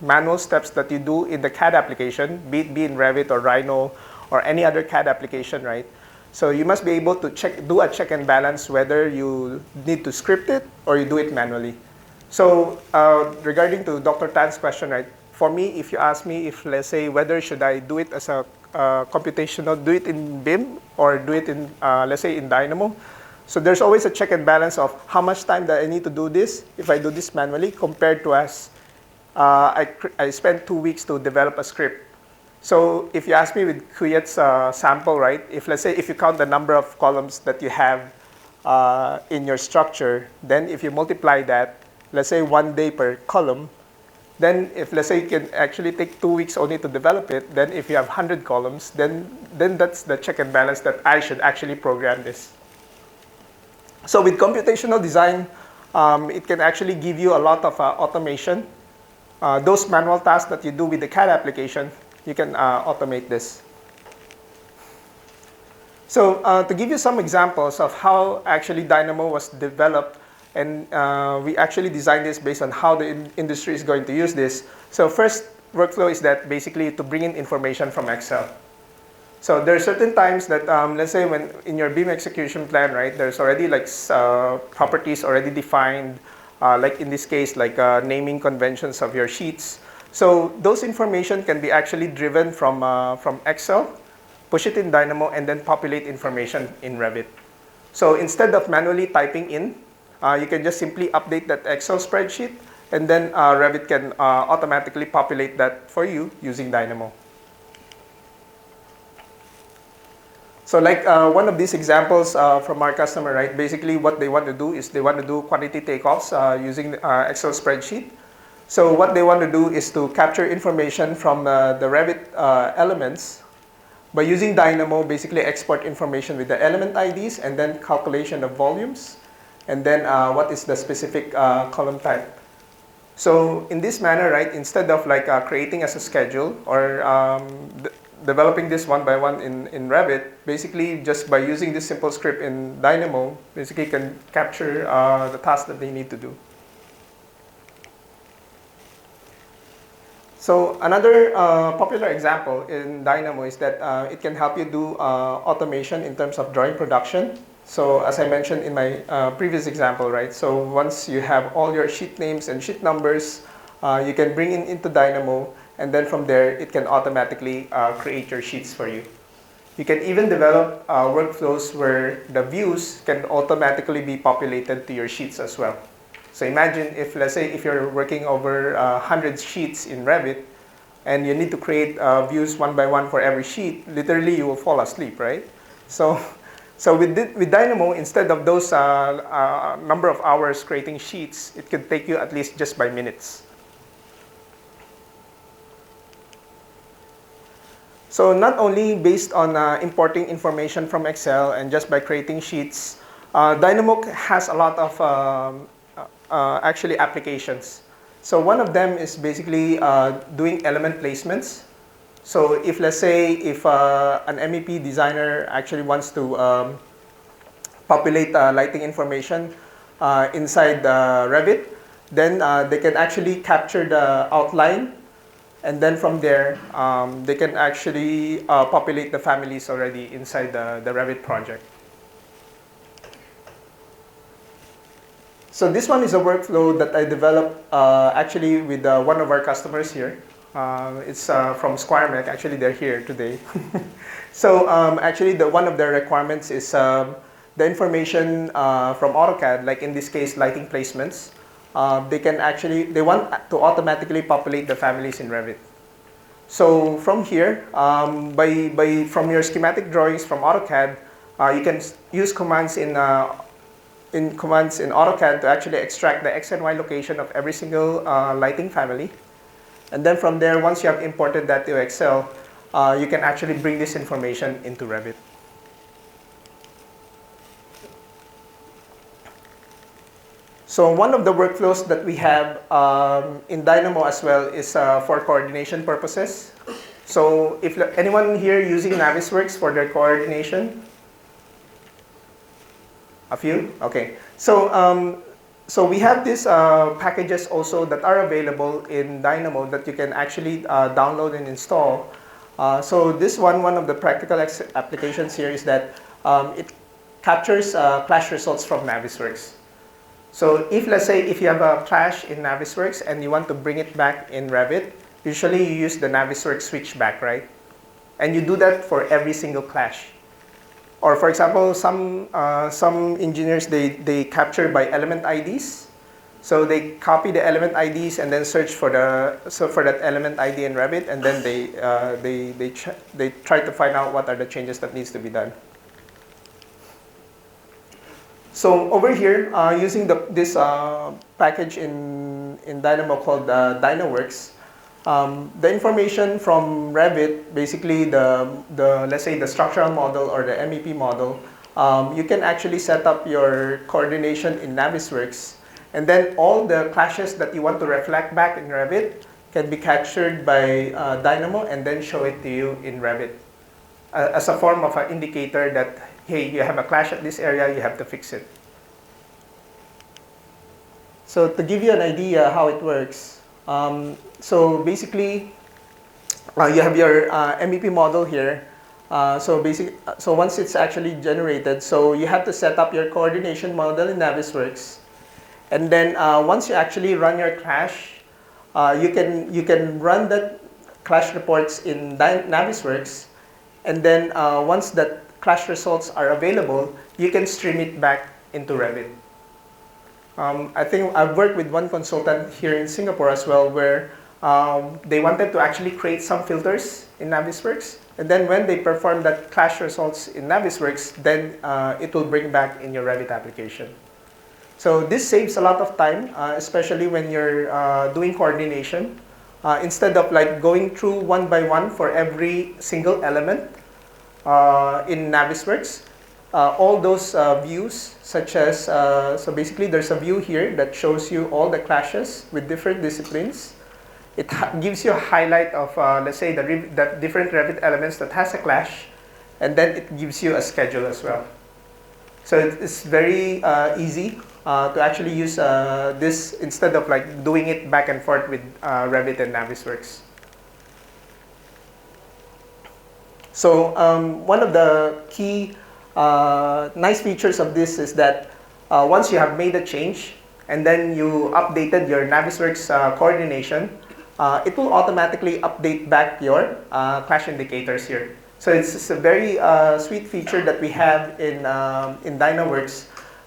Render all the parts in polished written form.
manual steps that you do in the CAD application, be it in Revit or Rhino or any other CAD application, right? So you must be able to do a check and balance whether you need to script it or you do it manually. So regarding to Dr. Tan's question, right? For me, if you ask me if, let's say, whether should I do it as a computational, do it in BIM or do it in, let's say, in Dynamo. So there's always a check and balance of how much time that I need to do this if I do this manually compared to as I spent 2 weeks to develop a script. So if you ask me with Kuyet's sample, right, if let's say if you count the number of columns that you have in your structure, then if you multiply that, let's say 1 day per column, then if let's say you can actually take 2 weeks only to develop it, then if you have 100 columns, then that's the check and balance that I should actually program this. So with computational design, it can actually give you a lot of automation. Those manual tasks that you do with the CAD application, you can automate this. So to give you some examples of how actually Dynamo was developed, and we actually designed this based on how the industry is going to use this. So first workflow is that basically to bring in information from Excel. So there are certain times that, let's say when in your BIM execution plan, right, there's already like properties already defined, like in this case, like naming conventions of your sheets. So those information can be actually driven from Excel, push it in Dynamo, and then populate information in Revit. So instead of manually typing in, you can just simply update that Excel spreadsheet, and then Revit can automatically populate that for you using Dynamo. So like one of these examples from our customer, right? Basically what they want to do is they want to do quantity takeoffs using Excel spreadsheet. So what they want to do is to capture information from the Revit elements by using Dynamo, basically export information with the element IDs and then calculation of volumes, and then what is the specific column type. So in this manner, right, instead of like creating as a schedule or developing this one by one in Revit, basically just by using this simple script in Dynamo, basically can capture the tasks that they need to do. So another popular example in Dynamo is that it can help you do automation in terms of drawing production. So as I mentioned in my previous example, right? So once you have all your sheet names and sheet numbers, you can bring into Dynamo, and then from there, it can automatically create your sheets for you. You can even develop workflows where the views can automatically be populated to your sheets as well. So imagine if, let's say, if you're working over 100 sheets in Revit, and you need to create views one by one for every sheet, literally you will fall asleep, right? So with Dynamo, instead of those number of hours creating sheets, it could take you at least just by minutes. So not only based on importing information from Excel and just by creating sheets, Dynamo has a lot of actually applications. So one of them is basically doing element placements. So if, let's say, if an MEP designer actually wants to populate lighting information inside Revit, then they can actually capture the outline, and then from there, they can actually populate the families already inside the Revit project. So this one is a workflow that I developed actually with one of our customers here. It's from SquireMech. Actually, they're here today. So actually, one of their requirements is the information from AutoCAD, like in this case, lighting placements. They want to automatically populate the families in Revit. So from here, from your schematic drawings from AutoCAD, you can use commands in AutoCAD to actually extract the X and Y location of every single lighting family. And then from there, once you have imported that to Excel, you can actually bring this information into Revit. So one of the workflows that we have in Dynamo as well is for coordination purposes. So if anyone here using Navisworks for their coordination? A few? Okay. So So we have these packages also that are available in Dynamo that you can actually download and install. So this one of the practical applications here is that it captures clash results from Navisworks. So if, let's say, if you have a clash in Navisworks and you want to bring it back in Revit, usually you use the Navisworks switchback, right? And you do that for every single clash. Or for example, some engineers, they capture by element IDs. So they copy the element IDs and then search for that element ID in Revit, and then they try to find out what are the changes that needs to be done. So over here, using this package in Dynamo called DynaWorks, the information from Revit, basically let's say the structural model or the MEP model, you can actually set up your coordination in Navisworks, and then all the clashes that you want to reflect back in Revit can be captured by Dynamo and then show it to you in Revit as a form of an indicator that, hey, you have a clash at this area, you have to fix it. So to give you an idea how it works, so basically, you have your MEP model here. So once it's actually generated, so you have to set up your coordination model in Navisworks, and then once you actually run your clash, you can run that clash reports in Navisworks, and then once that clash results are available, you can stream it back into Revit. I think I've worked with one consultant here in Singapore as well, where they wanted to actually create some filters in Navisworks, and then when they perform that clash results in Navisworks, then it will bring back in your Revit application. So this saves a lot of time, especially when you're doing coordination. Instead of like going through one by one for every single element in Navisworks, all those views, such as, so basically there's a view here that shows you all the clashes with different disciplines. It gives you a highlight of, let's say, the different Revit elements that has a clash, and then it gives you a schedule as well. So it's very easy to actually use this instead of like doing it back and forth with Revit and Navisworks. So one of the key nice features of this is that once you have made a change and then you updated your Navisworks coordination, it will automatically update back your clash indicators here. So it's a very sweet feature that we have in DynaWorks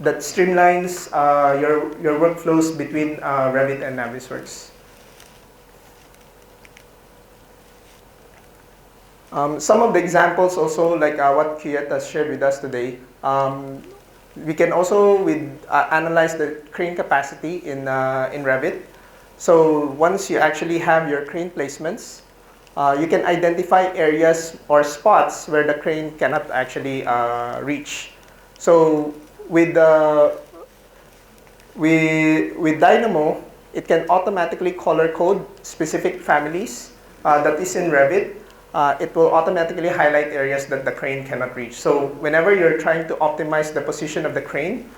that streamlines your workflows between Revit and Navisworks. Some of the examples also, like what Kiyet has shared with us today, we can also analyze the crane capacity in Revit. So once you actually have your crane placements, you can identify areas or spots where the crane cannot actually reach. So with Dynamo, it can automatically color code specific families that is in Revit. It will automatically highlight areas that the crane cannot reach. So whenever you're trying to optimize the position of the crane,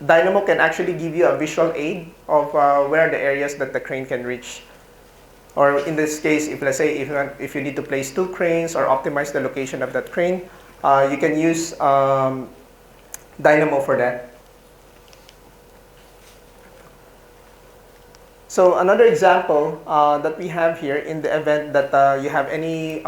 Dynamo can actually give you a visual aid of where are the areas that the crane can reach. Or in this case, if let's say if you need to place 2 cranes or optimize the location of that crane, you can use Dynamo for that. So another example that we have here in the event that you have any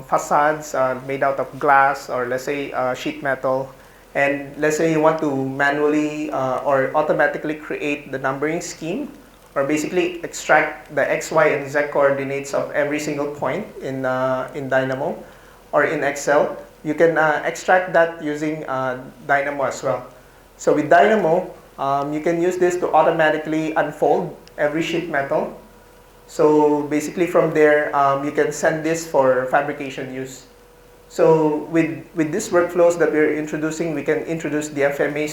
facades made out of glass or let's say sheet metal, and let's say you want to manually or automatically create the numbering scheme, or basically extract the X, Y, and Z coordinates of every single point in Dynamo or in Excel, you can extract that using Dynamo as well. So with Dynamo, you can use this to automatically unfold every sheet metal. So basically from there, you can send this for fabrication use. So with these workflows that we're introducing, we can introduce the FMA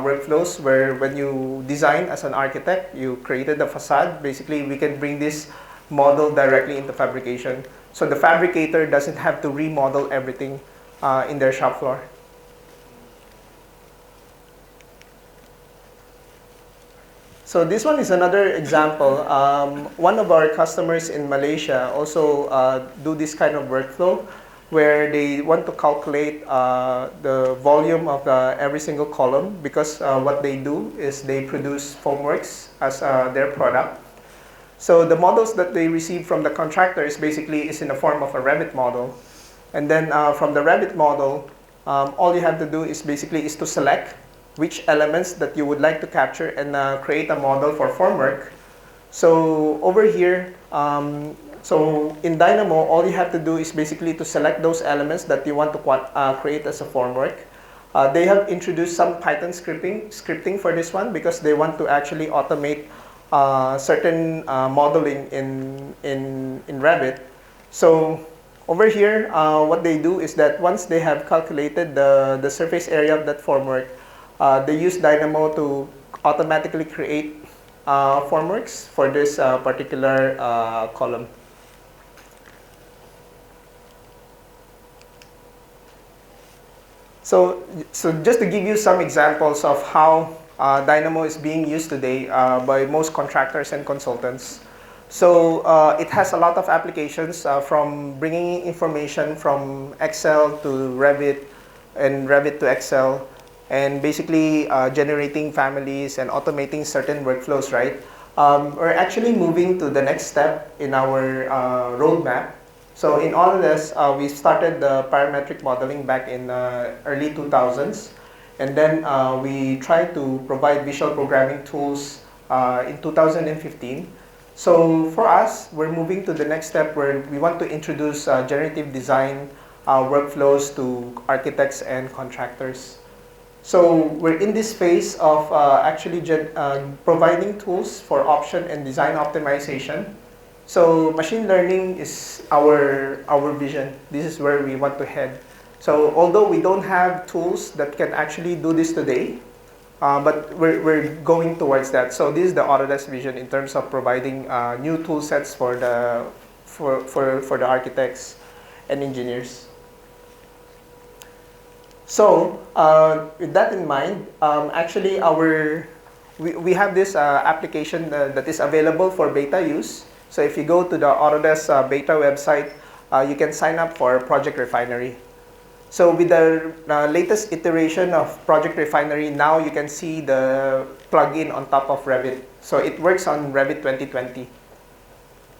workflows where when you design as an architect, you created a facade, basically we can bring this model directly into fabrication. So the fabricator doesn't have to remodel everything in their shop floor. So this one is another example. One of our customers in Malaysia also do this kind of workflow where they want to calculate the volume of every single column, because what they do is they produce formworks as their product. So the models that they receive from the contractor is basically in the form of a Revit model. And then from the Revit model, all you have to do is basically to select which elements that you would like to capture and create a model for formwork. So over here, so in Dynamo, all you have to do is basically to select those elements that you want to create as a formwork. They have introduced some Python scripting for this one because they want to actually automate certain modeling in Revit. So over here, what they do is that once they have calculated the surface area of that formwork, they use Dynamo to automatically create formworks for this particular column. So just to give you some examples of how Dynamo is being used today by most contractors and consultants. So it has a lot of applications from bringing information from Excel to Revit and Revit to Excel, and basically generating families and automating certain workflows, right? We're actually moving to the next step in our roadmap. So in all of this, we started the parametric modeling back in early 2000s. And then we tried to provide visual programming tools in 2015. So for us, we're moving to the next step where we want to introduce generative design workflows to architects and contractors. So we're in this phase of actually providing tools for option and design optimization. So machine learning is our vision. This is where we want to head. So although we don't have tools that can actually do this today, but we're going towards that. So this is the Autodesk vision in terms of providing new tool sets for the architects and engineers. So with that in mind, actually we have this application that is available for beta use. So if you go to the Autodesk beta website, you can sign up for Project Refinery. So with the latest iteration of Project Refinery, now you can see the plugin on top of Revit. So it works on Revit 2020.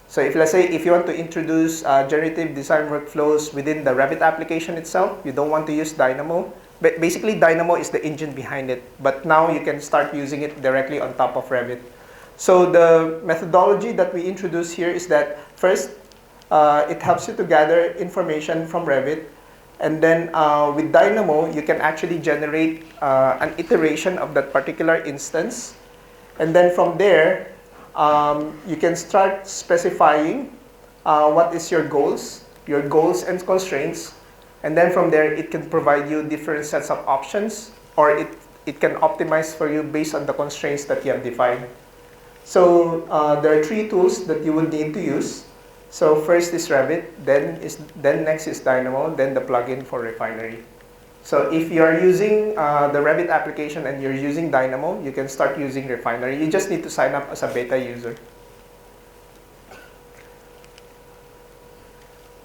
So if let's say if you want to introduce generative design workflows within the Revit application itself, you don't want to use Dynamo. But basically Dynamo is the engine behind it. But now you can start using it directly on top of Revit. So the methodology that we introduce here is that first, it helps you to gather information from Revit. And then with Dynamo, you can actually generate an iteration of that particular instance. And then from there, you can start specifying what is your goals and constraints. And then from there, it can provide you different sets of options, or it can optimize for you based on the constraints that you have defined. So there are three tools that you will need to use. So first is Revit, then next is Dynamo, then the plugin for Refinery. So if you are using the Revit application and you're using Dynamo, you can start using Refinery. You just need to sign up as a beta user.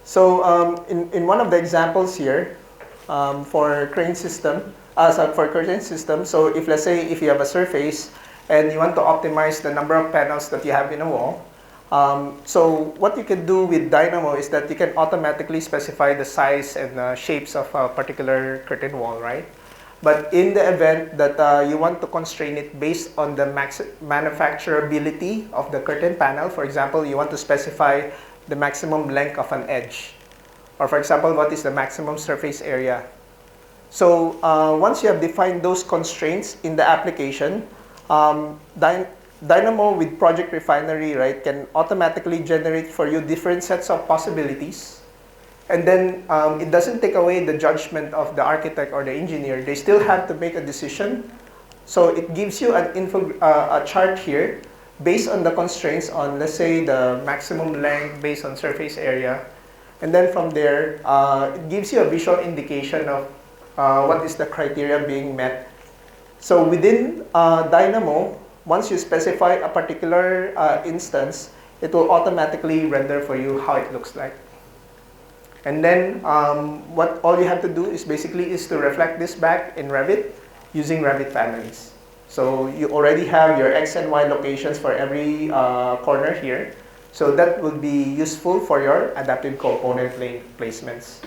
So in one of the examples here, for crane system, so if let's say if you have a surface and you want to optimize the number of panels that you have in a wall, so what you can do with Dynamo is that you can automatically specify the size and shapes of a particular curtain wall, right? But in the event that you want to constrain it based on the manufacturability of the curtain panel, for example, you want to specify the maximum length of an edge, or for example, what is the maximum surface area. So once you have defined those constraints in the application, Dynamo with Project Refinery, right, can automatically generate for you different sets of possibilities. And then it doesn't take away the judgment of the architect or the engineer. They still have to make a decision. So it gives you a chart here based on the constraints on, let's say, the maximum length based on surface area. And then from there, it gives you a visual indication of what is the criteria being met. So within Dynamo, once you specify a particular instance, it will automatically render for you how it looks like. And then what all you have to do is basically is to reflect this back in Revit using Revit families. So you already have your X and Y locations for every corner here. So that would be useful for your adaptive component placements.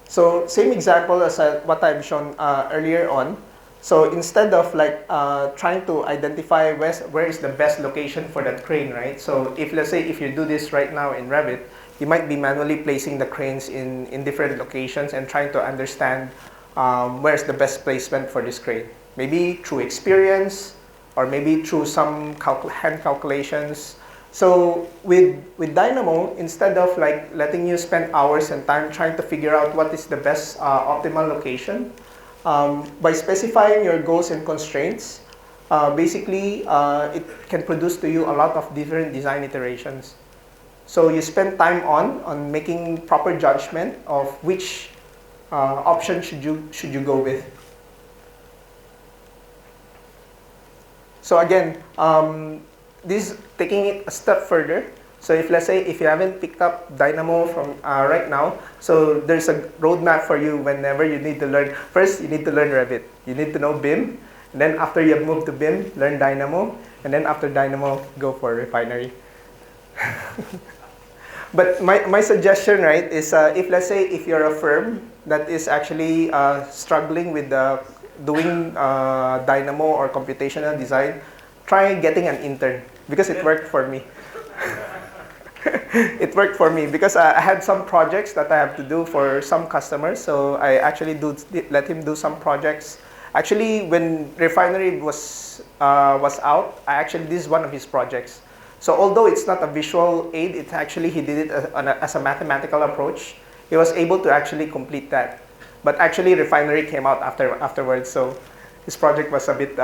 So same example as what I've shown earlier on. So instead of like trying to identify where is the best location for that crane, right? So if let's say if you do this right now in Revit, you might be manually placing the cranes in different locations and trying to understand where's the best placement for this crane. Maybe through experience or maybe through some hand calculations. So with Dynamo, instead of like letting you spend hours and time trying to figure out what is the best optimal location, by specifying your goals and constraints, basically it can produce to you a lot of different design iterations. So you spend time on making proper judgment of which option should you go with. So again, this taking it a step further. So if let's say if you haven't picked up Dynamo from right now, so there's a roadmap for you whenever you need to learn. First, you need to learn Revit. You need to know BIM. And then after you have moved to BIM, learn Dynamo. And then after Dynamo, go for Refinery. But my suggestion, right, is if let's say if you're a firm that is actually struggling with doing Dynamo or computational design, try getting an intern because it worked for me. It worked for me because I had some projects that I have to do for some customers. So I actually let him do some projects. Actually, when Refinery was out, this is one of his projects. So although it's not a visual aid, it actually he did it as a mathematical approach. He was able to actually complete that. But actually, Refinery came out afterwards. So his project was a bit